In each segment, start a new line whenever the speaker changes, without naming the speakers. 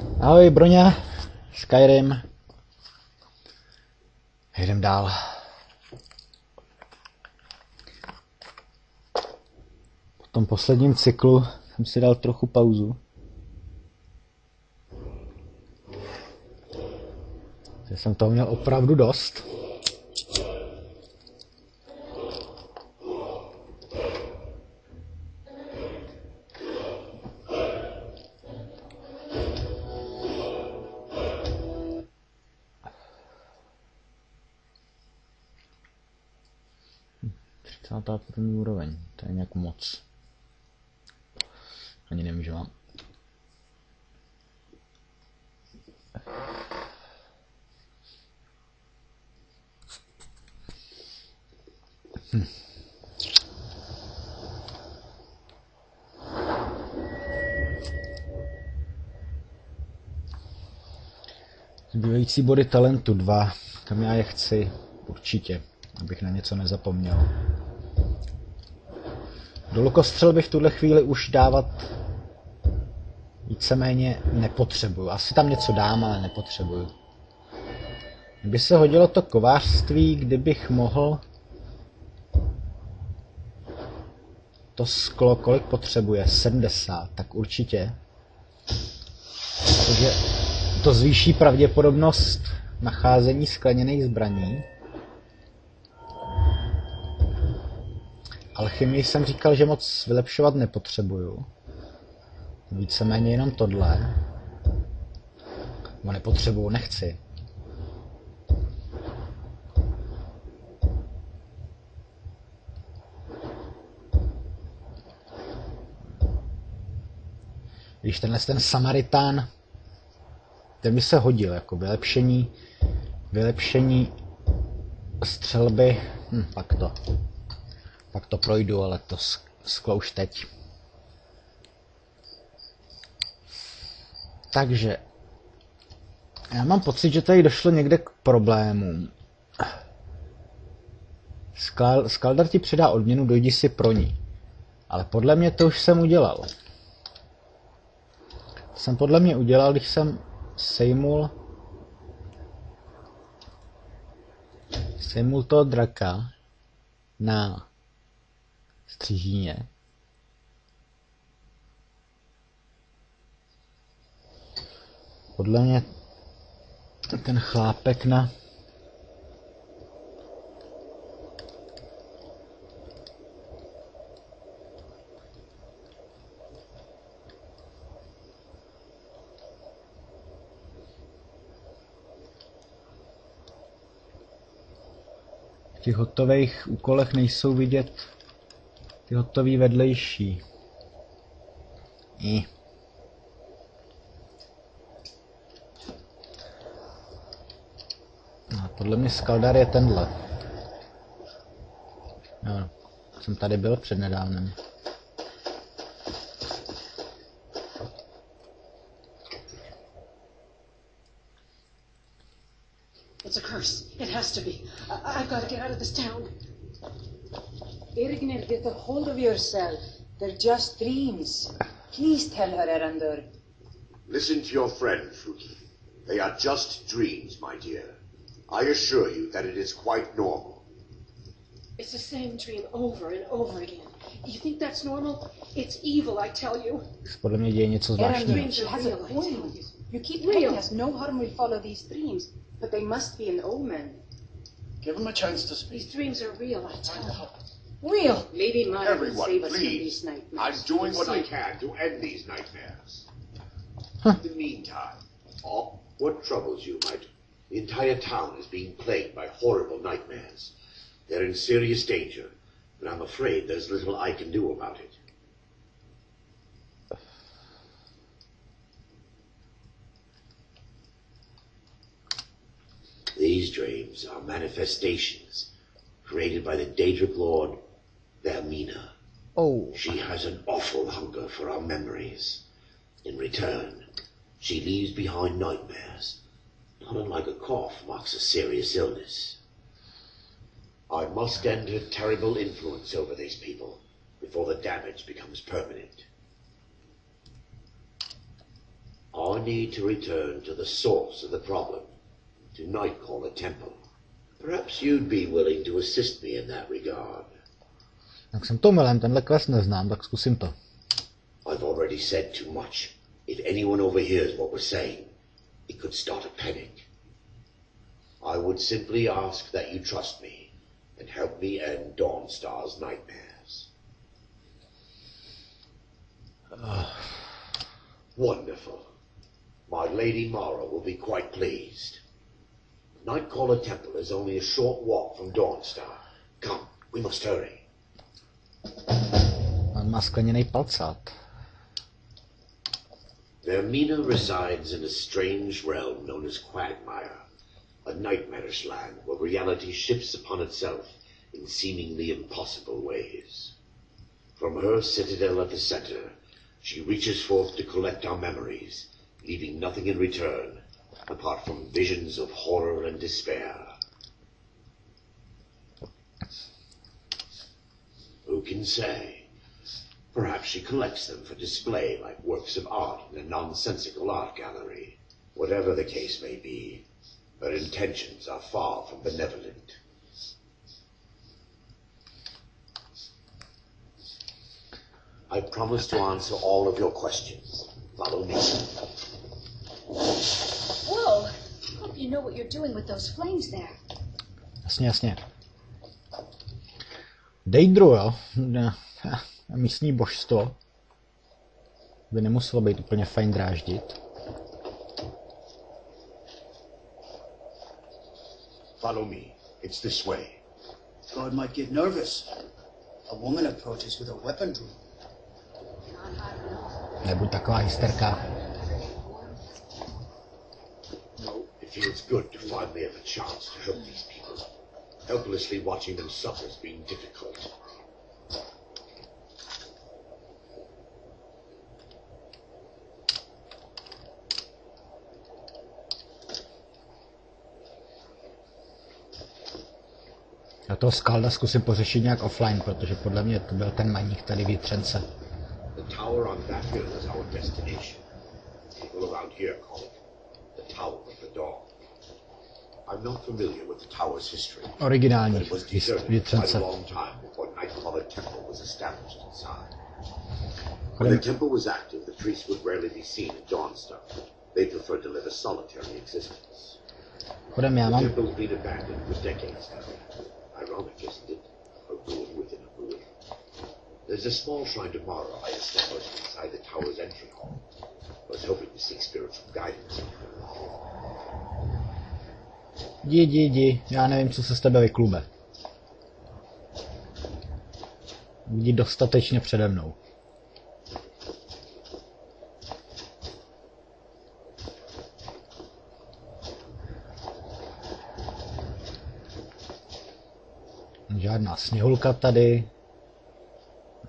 Ahoj, Broňa, Skyrim. Jdem dál. Po tom posledním cyklu jsem si dal trochu pauzu. Já jsem toho měl opravdu dost. Ta první úroveň, to je nějak moc. Ani nevím, že mám. Zbývající body talentu 2, kam já je chci, určitě, abych na něco nezapomněl. Do lukostřel bych v tuhle chvíli už dávat víceméně nepotřebuju. Asi tam něco dám, ale nepotřebuju. Kdyby se hodilo to kovářství, kdybych mohl to sklo, kolik potřebuje? 70, tak určitě. Protože to zvýší pravděpodobnost nacházení skleněných zbraní. Alchymii jsem říkal, že moc vylepšovat nepotřebuju. Víceméně jenom tohle. No nepotřebuju, nechci. Když ten Samaritán, ten by se hodil jako vylepšení střelby, pak to projdu, ale to sklo už teď. Takže já mám pocit, že tady došlo někde k problémům. Skaldar ti předá odměnu, dojdi si pro ní. Ale podle mě to už jsem udělal. To jsem podle mě udělal, když jsem sejmul toho draka na střižíně. Podle mě ten chlápek na v těch hotových úkolech nejsou vidět ty hotový vedlejší. No, podle mě Skaldar je tenhle. No, jsem tady byl přednedávnem.
It's a curse. It has to be. I've got to get out of this town.
Irgnir, get a hold of yourself. They're just dreams. Please tell her, Erandor.
Listen to your friend, Fruity. They are just dreams, my dear. I assure you that it is quite normal.
It's the same dream over and over again. You think that's normal? It's evil, I tell you.
Podle mě děje něco zvláštního.
Dreams are real, I tell you.
You keep telling us no harm will follow these dreams, but they must be an omen.
Give him a chance to speak.
These dreams are real, I tell you.
Real?
Maybe mine will
Everyone,
save us from
please.
these nightmares.
I'm doing what I
See?
can to end these nightmares. In the meantime, what troubles you, my... The entire town is being plagued by horrible nightmares. They're in serious danger, and I'm afraid there's little I can do about it. These dreams are manifestations created by the Daedric Lord, Vaermina.
Oh.
She has an awful hunger for our memories. In return, she leaves behind nightmares. Not unlike a cough marks a serious illness. I must end her terrible influence over these people before the damage becomes permanent. I I need to return to the source of the problem, to Nightcaller Temple. Perhaps you'd be willing to assist me in that regard.
Tak jsem to milem, tenhle quest neznám, tak zkusím to.
I've already said too much. If anyone overhears what we're saying, it could start a panic. I would simply ask that you trust me and help me end Dawnstar's nightmares. Wonderful. My Lady Mara will be quite pleased. Nightcaller Temple is only a short walk from Dawnstar. Come, we must hurry.
On má skleněný palcát.
Vaermina resides in a strange realm known as Quagmire, a nightmarish land where reality shifts upon itself in seemingly impossible ways. From her citadel at the center, she reaches forth to collect our memories, leaving nothing in return, apart from visions of horror and despair. Who can say? Perhaps she collects them for display like works of art in a nonsensical art gallery. Whatever the case may be, her intentions are far from benevolent. I promise to answer all of your questions. Follow me.
Whoa! Hope you know what you're doing with those flames there.
Jasně, jasně. Deidru, jo? Místní božstvo by nemuselo být úplně fajn dráždit.
Follow me. It's this way.
God might get nervous. A woman approaches with a weapon drawn.
Nebuď taková hysterka.
No, it feels good to finally have a chance to help these people. Helplessly watching them suffer has been difficult.
Já toho Skalda zkusím pořešit nějak offline, protože podle mě to byl ten maník tady Vítřence.
The tower on that hill is our destination. People around here call it the Tower of the Dawn. I'm not familiar with the tower's history,
Originální
but it was deserted quite
Vítřence.
a long time before Nightcaller Temple was established inside. When the temple was active, the priests would rarely be seen at Dawnstar. They preferred to live a solitary existence.
Chodem já
The
mám.
temple's been abandoned for decades now. Ironic, isn't it? A ruin within a ruin. There's a small shrine to Mara I established inside the tower's entry hall. I was hoping to seek spiritual guidance.
Jdi, já nevím, co se z tebe vyklube. Jdi dostatečně přede mnou. Žádná sněhulka tady.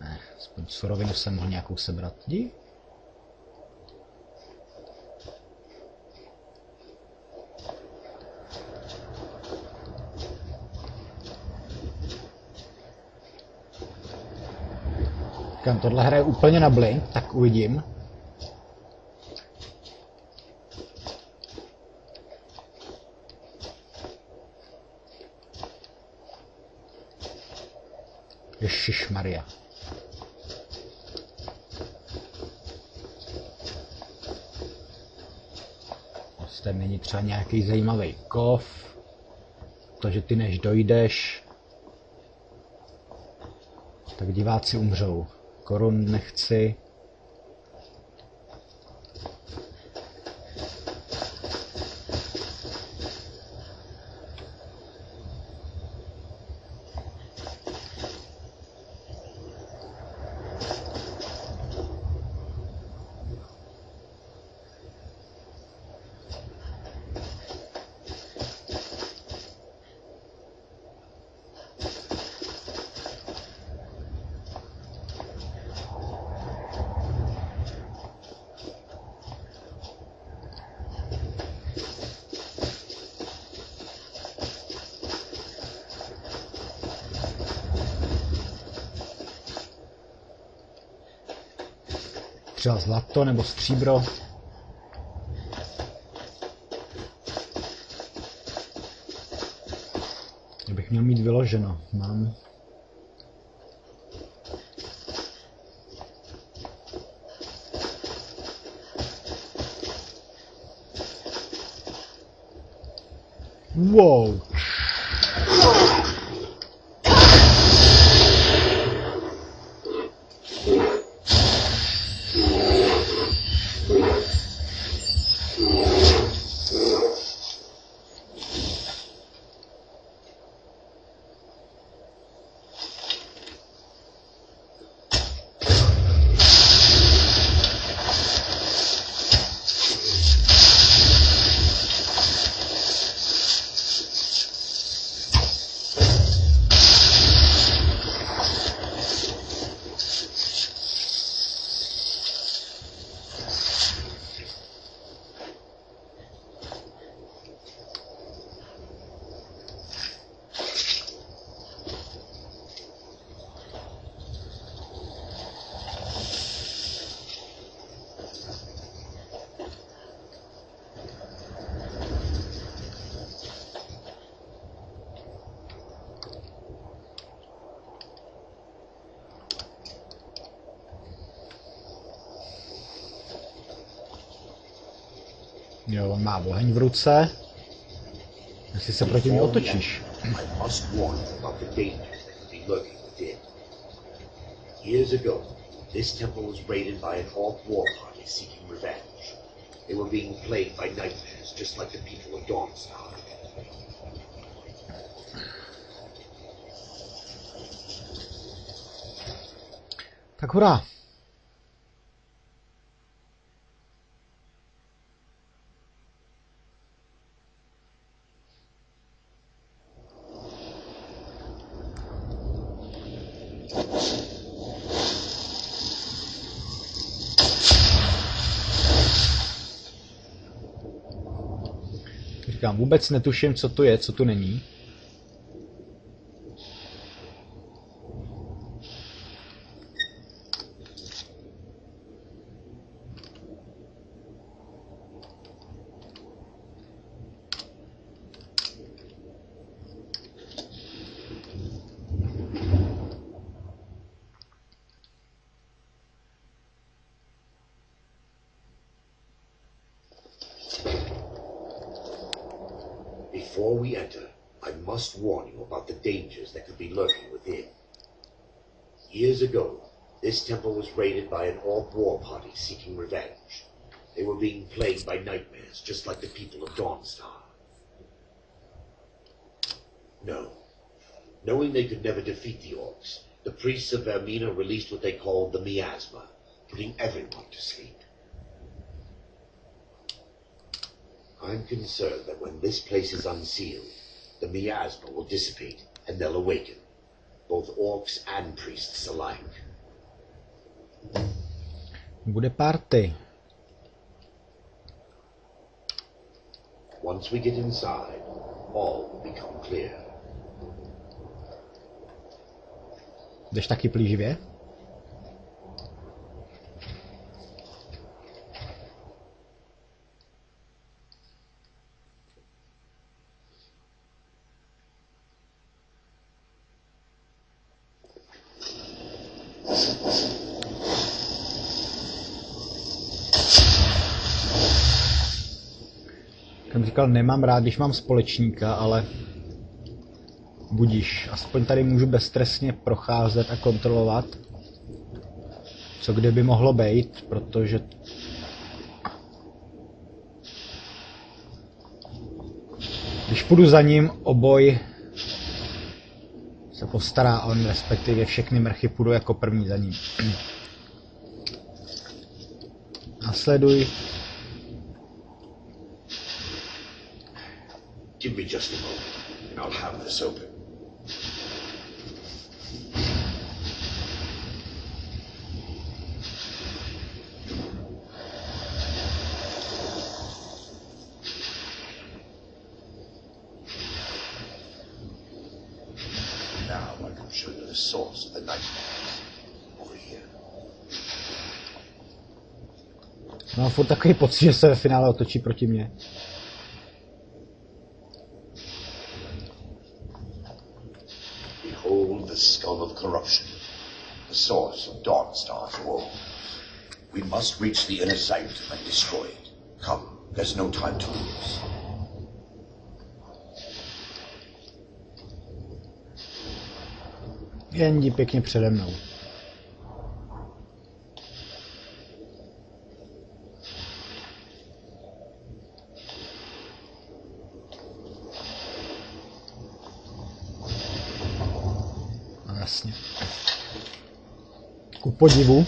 Ne, aspoň surovinu jsem mohl nějakou sebrat. Jdi. Říkám, tohle hraje úplně na blink, tak uvidím. Ježišmarja. Prostě není třeba nějaký zajímavý kov. To, že ty než dojdeš, tak diváci umřou. Korun nechci. Třeba zlato nebo stříbro. Měl mít vyloženo, mám. Wow. Jo, on má oheň v ruce. Jestli se proti mě otočíš.
I must warn you about the dangers that could be lurking within. Years ago, this temple was raided by an orc war party seeking revenge. They were being plagued by nightmares, just like the people of Dawnstar.
Tak hurá. Říkám, vůbec netuším, co tu je, co tu není.
Before we enter, I must warn you about the dangers that could be lurking within. Years ago, this temple was raided by an orc war party seeking revenge. They were being plagued by nightmares, just like the people of Dawnstar. No. Knowing they could never defeat the orcs, the priests of Vaermina released what they called the miasma, putting everyone to sleep. I'm concerned that when this place is unsealed, the miasma will dissipate and they'll awaken, both orcs and priests alike.
Bude party.
Once we get inside, all will become clear.
Jdeš taky plíživě? Jsem říkal, nemám rád, když mám společníka, ale budíš. Aspoň tady můžu bezstresně procházet a kontrolovat, co kde by mohlo být, protože když půjdu za ním, oboj se postará on, respektive všechny mrchy půjdu jako první za ním. Nasleduj.
Give me just a moment, and I'll have this open. Now I can show you the source of the nightmares. Over here.
Mám furt takový pocit, že se ve finále otočí proti mně.
corruption, the source of Dawnstar's woe. We must reach the inner sanctum and destroy it. Come, there's no time to lose.
Jen jdi pěkně přede mnou. No jasně. Ku podivu.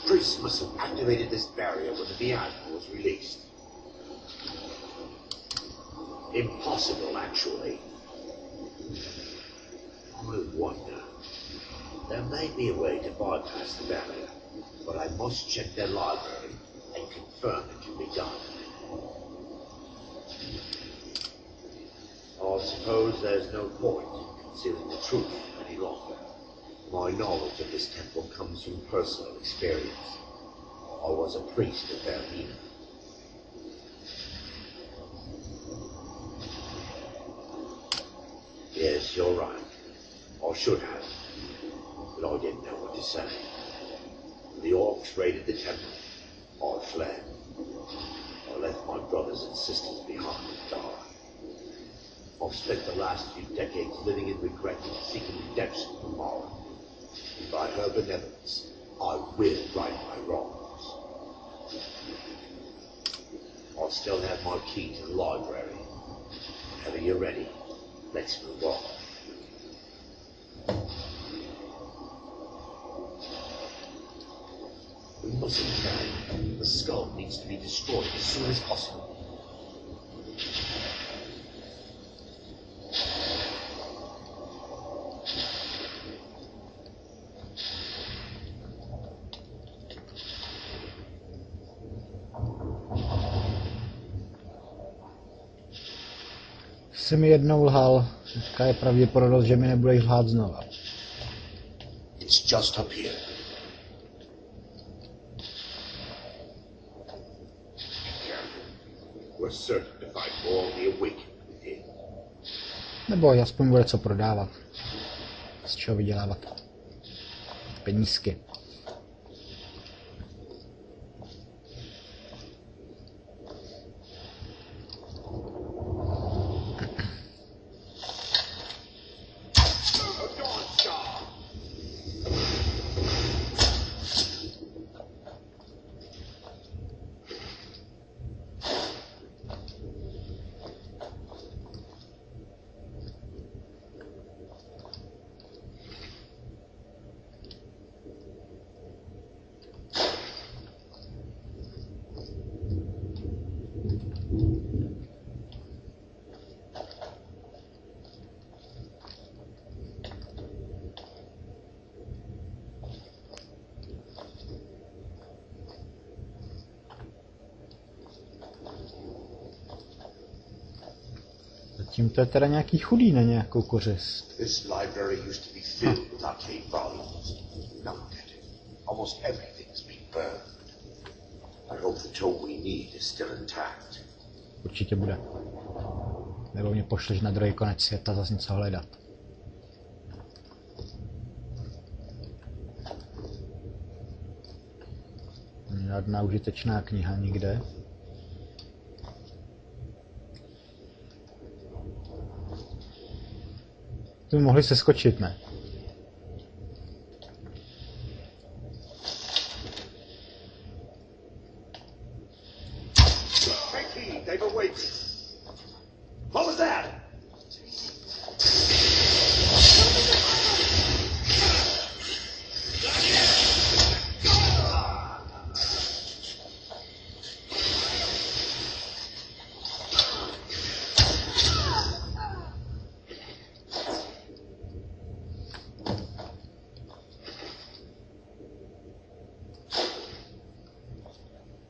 Priests must have activated this barrier when the miasma was released. Impossible, actually. I wonder. There may be a way to bypass the barrier, but I must check their library and confirm it can be done. I suppose there's no point in concealing the truth any longer. My knowledge of this temple comes from personal experience. I was a priest of Vaermina. Yes, you're right. I should have. But I didn't know what to say. When the orcs raided the temple, I fled. I left my brothers and sisters behind to die. I've spent the last few decades living in regret and seeking redemption from Mara. By her benevolence, I will right my wrongs. I still have my key to the library. Whenever you're ready, let's move on. We mustn't tarry. The skull needs to be destroyed as soon as possible.
Jsi mi jednou lhal, jaká je pravděpodobnost, že mi nebudeš lhát znova.
It's just up here.
We're certain to find all the awakened within.
Nebo aspoň bude co prodávat. Z čeho vydělávat. Penízky. Zatím to je teda nějaký chudý na nějakou kořist.
This library used to be filled with arcane volumes. Now look at it. Almost everything's been burned.
I hope the tome we need is still intact.
Určitě bude. Nebo mě pošleš na druhý konec světa zase něco hledat. Žádná užitečná kniha nikde. Tu by mohli se skočit, ne?
Becky, they've awakened. What was that?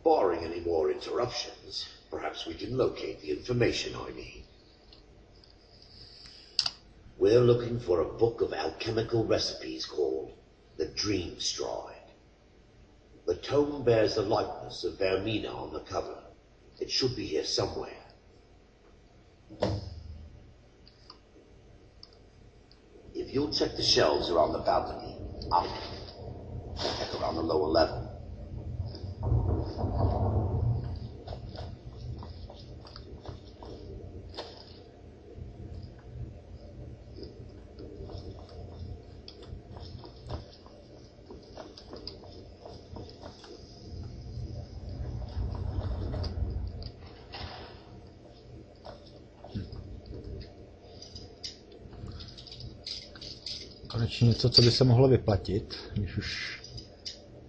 Barring any more interruptions, perhaps we can locate the information I need. We're looking for a book of alchemical recipes called the Dream Stride. The tome bears the likeness of Vaermina on the cover. It should be here somewhere. If you'll check the shelves around the balcony, up, check around the lower level.
Konečně něco, co by se mohlo vyplatit, když už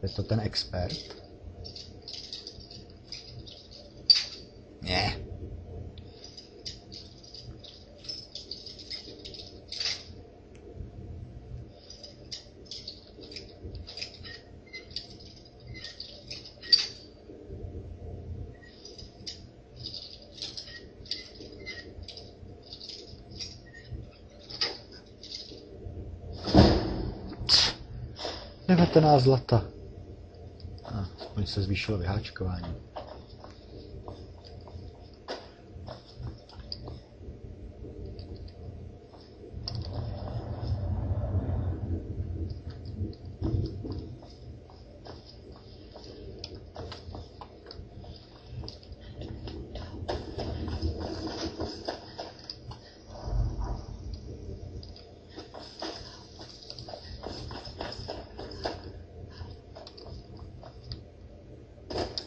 je to ten expert. Ne. $19 zlata. Aspoň se zvýšilo vyháčkování.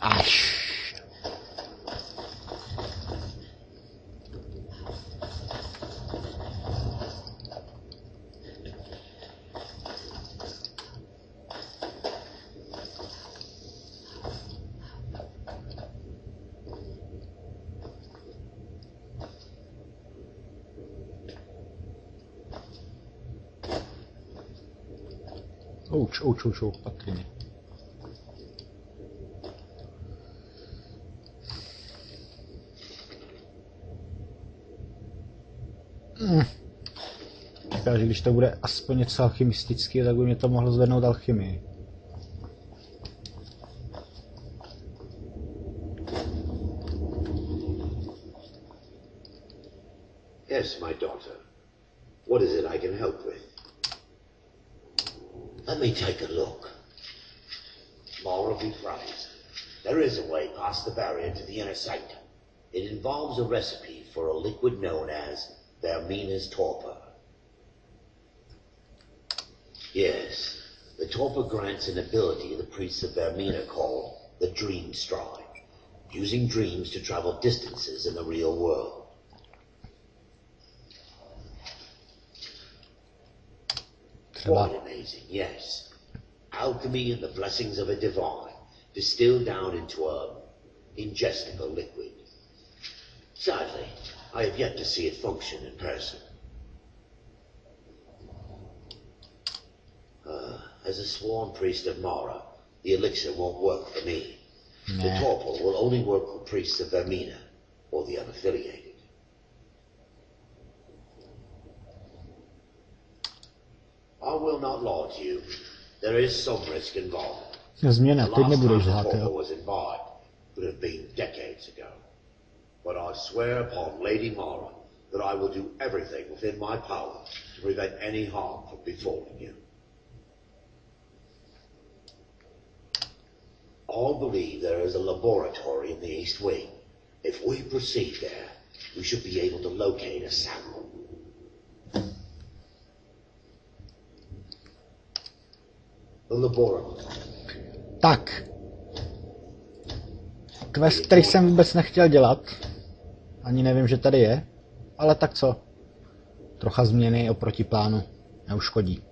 Až. Ouč, patrně. Říká, že když to bude aspoň něco alchymistického, tak by mě to mohlo zvednout alchymii.
Yes, my daughter. What is it I can help with? Let me take a look. More rephrased. There is a way past the barrier to the inner sanctum. It involves a recipe for a liquid known as Vaermina's torpor. Yes, the torpor grants an ability the priests of Vaermina call the Dream Stride, using dreams to travel distances in the real world. Quite amazing, yes. Alchemy and the blessings of a divine, distilled down into a ingestible liquid. Sadly, I have yet to see it function in person. As a sworn priest of Mara, the elixir won't work for me.
Nah.
The torpor will only work for priests of Vaermina, or the unaffiliated. I will not lie to you. There is some risk involved.
Změna,
The
teď
last
nebudeš
time the
lhát,
torpor
jo.
was imbibed would have been decades ago. But I swear upon Lady Mara that I will do everything within my power to prevent any harm from befalling you. All believe there is a laboratory in the East Wing. If we proceed there, we should be able to locate a sample. The laboratory.
Tak. Quest, který jsem vůbec nechtěl dělat. Ani nevím, že tady je. Ale tak co? Trocha změny oproti plánu neuškodí.